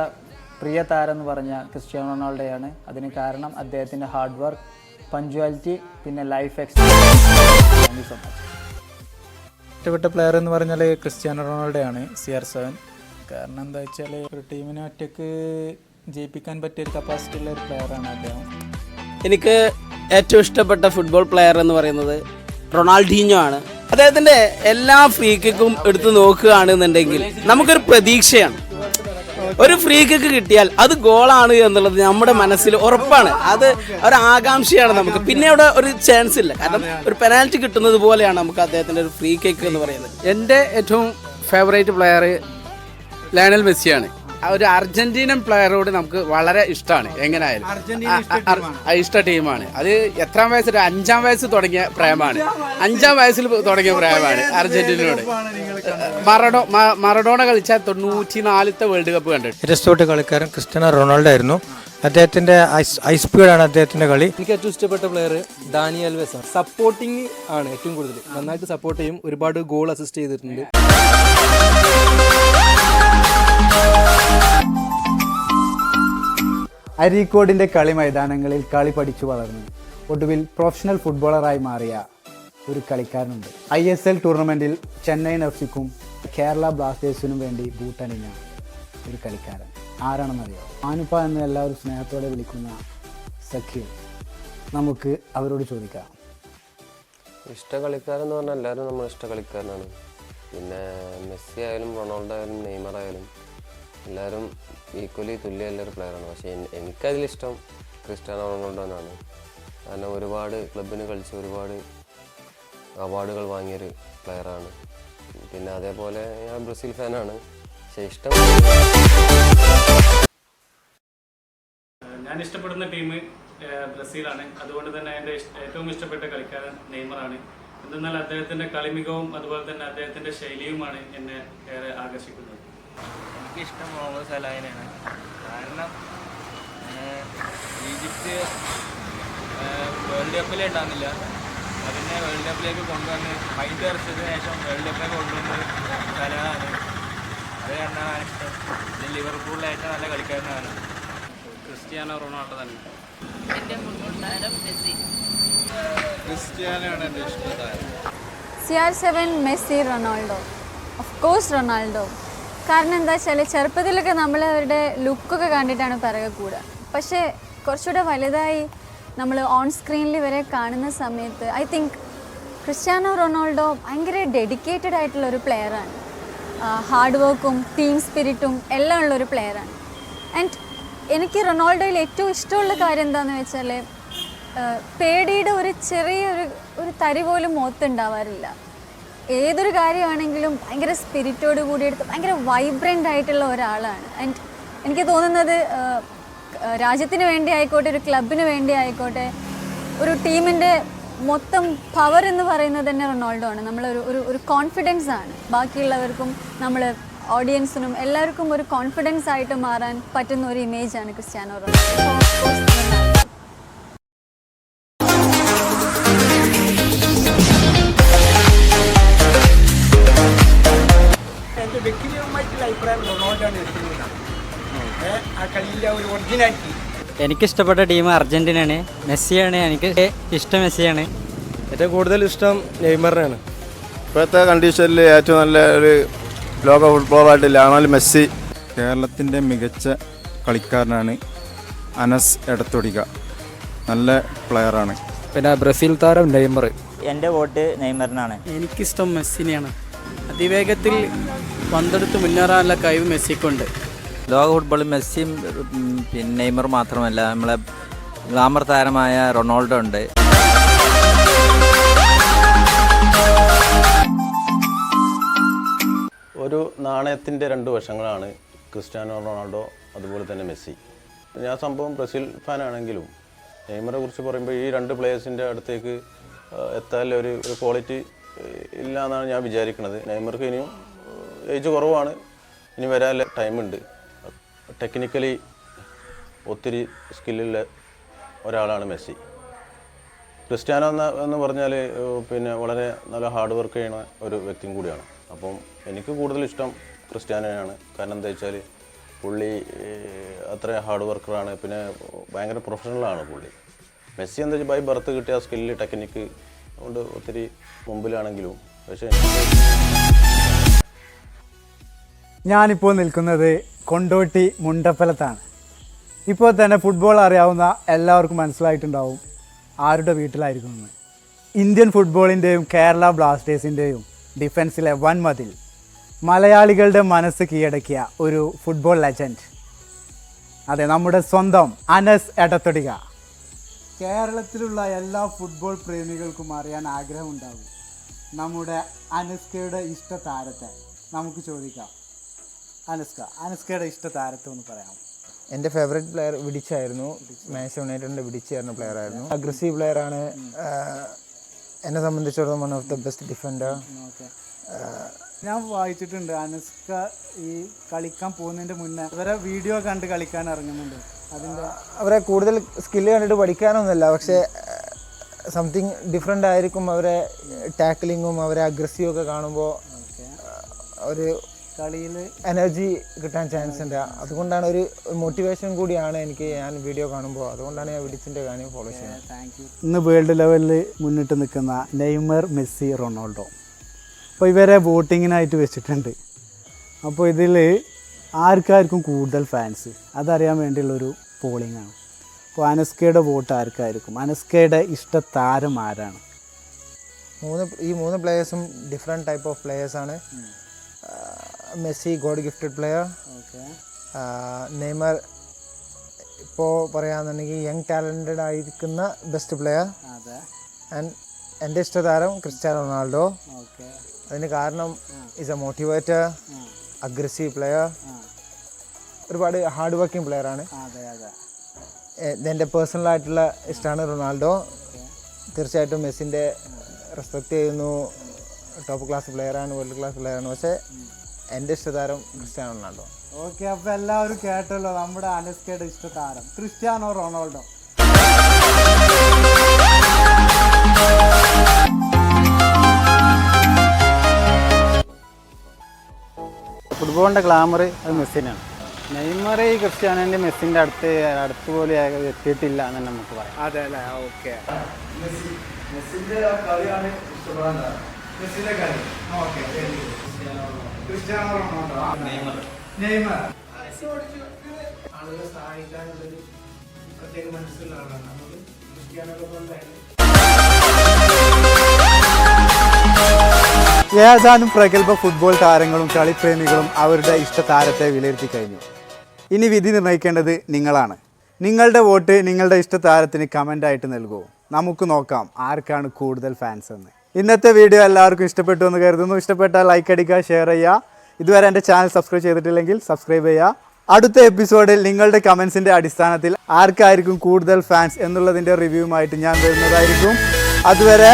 പ്രിയ താരം എന്ന് പറഞ്ഞാൽ ക്രിസ്ത്യാനോ റൊണാൾഡോയാണ്. അതിന് കാരണം അദ്ദേഹത്തിൻ്റെ ഹാർഡ് വർക്ക്, പഞ്ച്വാലിറ്റി, പിന്നെ life experience. Thank you so much. ഇഷ്ടപ്പെട്ട പ്ലെയർ എന്ന് പറഞ്ഞാൽ ക്രിസ്ത്യാനോ റൊണാൾഡോയാണ്, CR7. കാരണം എന്താ വെച്ചാൽ ഒരു ടീമിനെ ഒറ്റയ്ക്ക് ജയിപ്പിക്കാൻ പറ്റിയ ഒരു കപ്പാസിറ്റി ഉള്ള ഒരു പ്ലെയറാണ് അദ്ദേഹം. എനിക്ക് ഏറ്റവും ഇഷ്ടപ്പെട്ട ഫുട്ബോൾ പ്ലെയർ എന്ന് പറയുന്നത് റൊണാൾഡീഞ്ഞോ ആണ്. അദ്ദേഹത്തിൻ്റെ എല്ലാ ഫ്രീ കിക്കും എടുത്ത് നോക്കുകയാണെന്നുണ്ടെങ്കിൽ നമുക്കൊരു പ്രതീക്ഷയാണ്. ഒരു ഫ്രീ കിക്ക് കിട്ടിയാൽ അത് ഗോളാണ് എന്നുള്ളത് നമ്മുടെ മനസ്സിൽ ഉറപ്പാണ്. അത് ഒരു ആകാംക്ഷയാണ് നമുക്ക്. പിന്നെ അവിടെ ഒരു ചാൻസ് ഇല്ല, കാരണം ഒരു പെനാൽറ്റി കിട്ടുന്നത് പോലെയാണ് നമുക്ക് അദ്ദേഹത്തിൻ്റെ ഒരു ഫ്രീ കിക്ക് എന്ന് പറയുന്നത്. എൻ്റെ ഏറ്റവും ഫേവറേറ്റ് പ്ലെയർ ലയണൽ മെസ്സിയാണ്. ഒരു അർജന്റീനൻ പ്ലെയറോട് നമുക്ക് വളരെ ഇഷ്ടമാണ്. എങ്ങനെയായാലും ഇഷ്ട ടീമാണ്. അത് എത്രാം വയസ്സ്? ഒരു 5-ാം വയസ്സ് തുടങ്ങിയ പ്രേമാണ്. 5-ാം വയസ്സിൽ തുടങ്ങിയ പ്രേമാണ് അർജന്റീനയോട്. മറഡോണ കളിച്ച 94ത്തെ വേൾഡ് കപ്പ് കണ്ടിട്ട്. ഏറ്റവും ഇഷ്ടപ്പെട്ട കളിക്കാരൻ ക്രിസ്ത്യാനോ റൊണാൾഡോ ആയിരുന്നു. അദ്ദേഹത്തിന്റെ ഹൈ സ്പീഡാണ് അദ്ദേഹത്തിന്റെ കളി. എനിക്ക് ഏറ്റവും ഇഷ്ടപ്പെട്ട പ്ലെയർ ഡാനി അൽവേസ് ആണ്. സപ്പോർട്ടിങ് ആണ് ഏറ്റവും കൂടുതൽ. നന്നായിട്ട് സപ്പോർട്ട് ചെയ്യും. ഒരുപാട് ഗോൾ അസിസ്റ്റ് ചെയ്തിട്ടുണ്ട്. അരീക്കോടിന്റെ കളി മൈതാനങ്ങളിൽ കളി പഠിച്ചു വളർന്നു ഒടുവിൽ പ്രൊഫഷണൽ ഫുട്ബോളറായി മാറിയ ഒരു കളിക്കാരനുണ്ട്. ISL ടൂർണമെന്റിൽ ചെന്നൈയിൻ FC-ക്കും കേരള ബ്ലാസ്റ്റേഴ്സിനും വേണ്ടി ബൂട്ടണിഞ്ഞ ഒരു കളിക്കാരൻ. ആരാണെന്നറിയോ? ആനുപ്പ എന്ന് എല്ലാവരും സ്നേഹത്തോടെ വിളിക്കുന്ന സഖ്യ. നമുക്ക് അവരോട് ചോദിക്കാം. ഇഷ്ട കളിക്കാരൻ എന്ന് പറഞ്ഞാൽ എല്ലാവരും നമ്മുടെ ഇഷ്ട കളിക്കാരനാണ്. പിന്നെ മെസ്സി ആയാലും റൊണാൾഡോ ആയാലും നെയ്മർ ആയാലും എല്ലാവരും ഈക്വലി തുല്യമുള്ളൊരു പ്ലെയറാണ്. പക്ഷേ എനിക്കതിലിഷ്ടം ക്രിസ്ത്യാനോ റൊണാൾഡോനാണ്. കാരണം ഒരുപാട് ക്ലബിന് കളിച്ച് ഒരുപാട് അവാർഡുകൾ വാങ്ങിയൊരു പ്ലെയറാണ്. പിന്നെ അതേപോലെ ഞാൻ ബ്രസീൽ ഫാനാണ്. പക്ഷേ ഇഷ്ടം ഞാൻ ഇഷ്ടപ്പെടുന്ന ടീം ബ്രസീലാണ്. അതുകൊണ്ട് തന്നെ എൻ്റെ ഏറ്റവും ഇഷ്ടപ്പെട്ട കളിക്കാരൻ നെയ്മറാണ്. എന്തെന്നാൽ അദ്ദേഹത്തിൻ്റെ കളിമികവും അതുപോലെ തന്നെ അദ്ദേഹത്തിൻ്റെ ശൈലിയുമാണ് എന്നെ ഏറെ ആകർഷിക്കുന്നത്. എനിക്കിഷ്ടം മുഹമ്മദ് സലാഹിനെയാണ്. കാരണം ഈജിപ്ത് വേൾഡ് കപ്പിലേ ഉണ്ടാകുന്നില്ല, അതിനെ വേൾഡ് കപ്പിലേക്ക് കൊണ്ടുവന്ന് 5 വർഷത്തിന് ശേഷം വേൾഡ് കപ്പിലേക്ക് കൊണ്ടുവന്നത് സലാഹാണ്. അത് കാരണമാണ് ഇഷ്ടം. ഇത് ലിവർപൂളിലായിട്ട് നല്ല കളിക്കാരനാണ്. ക്രിസ്ത്യാനോ റൊണാൾഡോ തന്നെ. എൻ്റെ ഫുട്ബോൾ താരം മെസ്സി. ക്രിസ്ത്യാനോയാണ് എൻ്റെ ഇഷ്ടതാരം. CR7 Messi, Ronaldo. Of course Ronaldo. കാരണം എന്താ വെച്ചാൽ ചെറുപ്പത്തിലൊക്കെ നമ്മൾ അവരുടെ ലുക്കൊക്കെ കണ്ടിട്ടാണ് പിറകെ കൂടുക. പക്ഷേ കുറച്ചുകൂടെ വലുതായി നമ്മൾ ഓൺ സ്ക്രീനിൽ വരെ കാണുന്ന സമയത്ത് ഐ തിങ്ക് ക്രിസ്ത്യാനോ റൊണാൾഡോ ഭയങ്കര ഡെഡിക്കേറ്റഡ് ആയിട്ടുള്ള ഒരു പ്ലെയറാണ്. ഹാർഡ് വർക്കും ടീം സ്പിരിറ്റും എല്ലാം ഉള്ളൊരു പ്ലെയറാണ്. ആൻഡ് എനിക്ക് റൊണാൾഡോയിൽ ഏറ്റവും ഇഷ്ടമുള്ള കാര്യം എന്താണെന്ന് വെച്ചാൽ പേടിയുടെ ഒരു ചെറിയൊരു തരി പോലും മുഖത്തുണ്ടാവാറില്ല. ഏതൊരു കാര്യമാണെങ്കിലും ഭയങ്കര സ്പിരിറ്റോട് കൂടിയെടുത്ത് ഭയങ്കര വൈബ്രൻ്റ് ആയിട്ടുള്ള ഒരാളാണ്. ആൻഡ് എനിക്ക് തോന്നുന്നത് രാജ്യത്തിന് വേണ്ടി ആയിക്കോട്ടെ, ഒരു ക്ലബിന് വേണ്ടി ആയിക്കോട്ടെ, ഒരു ടീമിൻ്റെ മൊത്തം പവർ എന്ന് പറയുന്നത് തന്നെ റൊണാൾഡോ ആണ്. ഒരു കോൺഫിഡൻസ് ആണ്. ബാക്കിയുള്ളവർക്കും നമ്മൾ ഓഡിയൻസിനും എല്ലാവർക്കും ഒരു കോൺഫിഡൻസ് ആയിട്ട് മാറാൻ പറ്റുന്ന ഒരു ഇമേജാണ് ക്രിസ്ത്യാനോ റൊണാൾഡോ. എൻ്റെ വ്യക്തിപരമായിട്ടുള്ള അഭിപ്രായം റൊണാൾഡോയാണ് ആ കളിയിലെ ഒരു ഒറിജിനാലിറ്റി. എനിക്കിഷ്ടപ്പെട്ട ടീം അർജൻറ്റീനയാണ്. മെസ്സിയാണ് എനിക്ക് ഇഷ്ടം. മെസ്സിയാണ് ഏറ്റവും കൂടുതൽ ഇഷ്ടം നെയ്മറിനാണ്. ഇപ്പോഴത്തെ കണ്ടീഷനിൽ ഏറ്റവും നല്ല ഒരു ലോക ഫുട്ബോളായിട്ട് ലയണൽ മെസ്സി. കേരളത്തിൻ്റെ മികച്ച കളിക്കാരനാണ് അനസ് എടത്തൊടിക. നല്ല പ്ലെയറാണ്. പിന്നെ ബ്രസീൽ താരം നെയ്മർ. എൻ്റെ വോട്ട് നെയ്മറിനാണ്. എനിക്കിഷ്ടം മെസ്സിനെയാണ്. അതിവേഗത്തിൽ പന്തെടുത്ത് മുന്നേറാനുള്ള കഴിവ് മെസ്സിക്കുണ്ട്. ലോക ഫുട്ബോളിൽ മെസ്സിയും പിന്നെ നെയ്മർ മാത്രമല്ല, നമ്മളെ ഗ്ലാമർ താരമായ റൊണാൾഡോ ഉണ്ട്. ഒരു നാണയത്തിൻ്റെ രണ്ട് വശങ്ങളാണ് ക്രിസ്ത്യാനോ റൊണാൾഡോ അതുപോലെ തന്നെ മെസ്സി. ഞാൻ സംഭവം ബ്രസീൽ ഫാനാണെങ്കിലും നെയ്മറെ കുറിച്ച് പറയുമ്പോൾ ഈ രണ്ട് പ്ലേയേഴ്സിൻ്റെ അടുത്തേക്ക് എത്താൻ ഒരു ക്വാളിറ്റി ഇല്ല എന്നാണ് ഞാൻ വിചാരിക്കുന്നത്. നെയ്മർക്ക് ഇനിയും ഏജ് കുറവാണ്, ഇനി വരാൻ ടൈമുണ്ട്. ടെക്നിക്കലി ഒത്തിരി സ്കില്ലുള്ള ഒരാളാണ് മെസ്സി. ക്രിസ്ത്യാനോ എന്ന് പറഞ്ഞാൽ പിന്നെ വളരെ നല്ല ഹാർഡ് വർക്ക് ചെയ്യുന്ന ഒരു വ്യക്തിയും കൂടിയാണ്. അപ്പം എനിക്ക് കൂടുതൽ ഇഷ്ടം ക്രിസ്ത്യാനോയാണ്. കാരണം എന്താ വെച്ചാൽ പുള്ളി അത്ര ഹാർഡ് വർക്കറാണ്, പിന്നെ ഭയങ്കര പ്രൊഫഷണലാണ് പുള്ളി. മെസ്സി എന്താ വെച്ചാൽ ബൈ ബർത്ത് കിട്ടിയ സ്കില്ല് ടെക്നിക്ക് കൊണ്ട് ഒത്തിരി മുമ്പിലാണെങ്കിലും പക്ഷേ ഞാനിപ്പോൾ നിൽക്കുന്നത് കൊണ്ടോട്ടി മുണ്ടപ്പലത്താണ്. ഇപ്പോൾ തന്നെ ഫുട്ബോൾ അറിയാവുന്ന എല്ലാവർക്കും മനസ്സിലായിട്ടുണ്ടാവും ആരുടെ വീട്ടിലായിരിക്കുമെന്ന്. ഇന്ത്യൻ ഫുട്ബോളിൻ്റെയും കേരള ബ്ലാസ്റ്റേഴ്സിൻ്റെയും ഡിഫൻസിലെ വൻമതിൽ, മലയാളികളുടെ മനസ്സ് കീഴടക്കിയ ഒരു ഫുട്ബോൾ ലെജൻഡ്. അതെ, നമ്മുടെ സ്വന്തം അനസ് എടത്തൊടിക. കേരളത്തിലുള്ള എല്ലാ ഫുട്ബോൾ പ്രേമികൾക്കും അറിയാൻ ആഗ്രഹമുണ്ടാകും നമ്മുടെ അനസ്കയുടെ ഇഷ്ട താരത്തെ. നമുക്ക് ചോദിക്കാം. അനസ്കയുടെ ഇഷ്ട താരത്തെ ഒന്ന് പറയാം. എൻ്റെ ഫേവറേറ്റ് പ്ലെയർ വിടിച്ചായിരുന്നു. മാഞ്ചസ്റ്റർ യുണൈറ്റഡിൻ്റെ വിടിച്ചായിരുന്ന പ്ലെയർ ആയിരുന്നു. അഗ്രസീവ് പ്ലെയറാണ്. എന്നെ സംബന്ധിച്ചിടത്തോളം one of the best defender. ഞാൻ വായിച്ചിട്ടുണ്ട് അനസ്ക ഈ കളിക്കാൻ പോകുന്നതിൻ്റെ മുന്നേ അവരെ വീഡിയോ കണ്ട് കളിക്കാൻ ഇറങ്ങുന്നുണ്ട്. അവരെ കൂടുതൽ സ്കില്ല് കണ്ടിട്ട് പഠിക്കാനൊന്നുമല്ല, പക്ഷേ സംതിങ് ഡിഫറെൻ്റ് ആയിരിക്കും. അവരെ ടാക്കിളിങ്ങും അവരെ അഗ്രസീവും ഒക്കെ കാണുമ്പോൾ ഒരു കളിയിൽ എനർജി കിട്ടാൻ ചാൻസ് ഉണ്ട്. അതുകൊണ്ടാണ് ഒരു മോട്ടിവേഷൻ കൂടിയാണ് എനിക്ക് ഞാൻ വീഡിയോ കാണുമ്പോൾ. അതുകൊണ്ടാണ് ഞാൻ വിടിച്ചിൻ്റെ കാര്യം ഫോളോ ചെയ്യുന്നത്. ഇന്ന് വേൾഡ് ലെവലിൽ മുന്നിട്ട് നിൽക്കുന്ന നെയ്മർ, മെസ്സി, റൊണാൾഡോ. അപ്പോൾ ഇവരെ വോട്ടിങ്ങിനായിട്ട് വെച്ചിട്ടുണ്ട്. അപ്പോൾ ഇതിൽ ആർക്കാർക്കും കൂടുതൽ ഫാൻസ് അതറിയാൻ വേണ്ടിയുള്ളൊരു പോളിംഗാണ്. അപ്പോൾ അനസ്കയുടെ വോട്ട് ആർക്കായിരിക്കും? അനസ്കയുടെ ഇഷ്ട താരം ആരാണ്? ഈ മൂന്ന് പ്ലേയേഴ്സും ഡിഫറെൻറ്റ് ടൈപ്പ് ഓഫ് പ്ലേയേഴ്സാണ്. Messi god gifted player. Neymar ഇപ്പോൾ പറയുകയാണെന്നുണ്ടെങ്കിൽ യങ് ടാലൻറ്റഡ് ആയിരിക്കുന്ന ബെസ്റ്റ് പ്ലെയർ. ആൻഡ് എൻ്റെ ഇഷ്ടതാരം ക്രിസ്ത്യാനോ റൊണാൾഡോ. അതിന് കാരണം is a motivator, aggressive player, ഒരുപാട് ഹാർഡ് വർക്കിംഗ് പ്ലെയറാണ്. എൻ്റെ പേഴ്സണലായിട്ടുള്ള ഇഷ്ടമാണ് റൊണാൾഡോ. തീർച്ചയായിട്ടും മെസ്സിൻ്റെ റെസ്പെക്റ്റ് ചെയ്യുന്നു. ടോപ്പ് ക്ലാസ് പ്ലെയറാണ്, വേൾഡ് ക്ലാസ് പ്ലെയറാണ്. പക്ഷേ എൻ്റെ ഇഷ്ടതാരം ക്രിസ്ത്യാനോ റൊണാൾഡോ. ഓക്കെ, അപ്പോൾ എല്ലാവരും കേട്ടല്ലോ നമ്മുടെ അനസ്കയുടെ ഇഷ്ടതാരം ക്രിസ്ത്യാനോ റൊണാൾഡോ. ഫുട്ബോളിൻ്റെ ഗ്ലാമർ അത് മെസ്സിനാണ്. നെയ്മർ ഈ ക്രിസ്ത്യാനോൻ്റെ മെസ്സിൻ്റെ അടുത്ത് പോലും എത്തിയിട്ടില്ല എന്ന് തന്നെ നമുക്ക് പറയാം. അതെ അല്ലേ? ഓക്കെ. ഏതാനും പ്രഗത്ഭ ഫുട്ബോൾ താരങ്ങളും കളിപ്രേമികളും അവരുടെ ഇഷ്ട താരത്തെ വിലയിരുത്തി കഴിഞ്ഞു. ഇനി വിധി നിർണ്ണയിക്കേണ്ടത് നിങ്ങളാണ്. നിങ്ങളുടെ വോട്ട് നിങ്ങളുടെ ഇഷ്ട താരത്തിന് കമൻ്റായിട്ട് നൽകുമോ? നമുക്ക് നോക്കാം ആർക്കാണ് കൂടുതൽ ഫാൻസ് എന്ന്. ഇന്നത്തെ വീഡിയോ എല്ലാവർക്കും ഇഷ്ടപ്പെട്ടു എന്ന് കരുതുന്നു. ഇഷ്ടപ്പെട്ടാൽ ലൈക്ക് അടിക്കുക, ഷെയർ ചെയ്യുക. ഇതുവരെ എൻ്റെ ചാനൽ സബ്സ്ക്രൈബ് ചെയ്തിട്ടില്ലെങ്കിൽ സബ്സ്ക്രൈബ് ചെയ്യുക. അടുത്ത എപ്പിസോഡിൽ നിങ്ങളുടെ കമൻസിൻ്റെ അടിസ്ഥാനത്തിൽ ആർക്കായിരിക്കും കൂടുതൽ ഫാൻസ് എന്നുള്ളതിൻ്റെ റിവ്യൂവുമായിട്ട് ഞാൻ വരുന്നതായിരിക്കും. അതുവരെ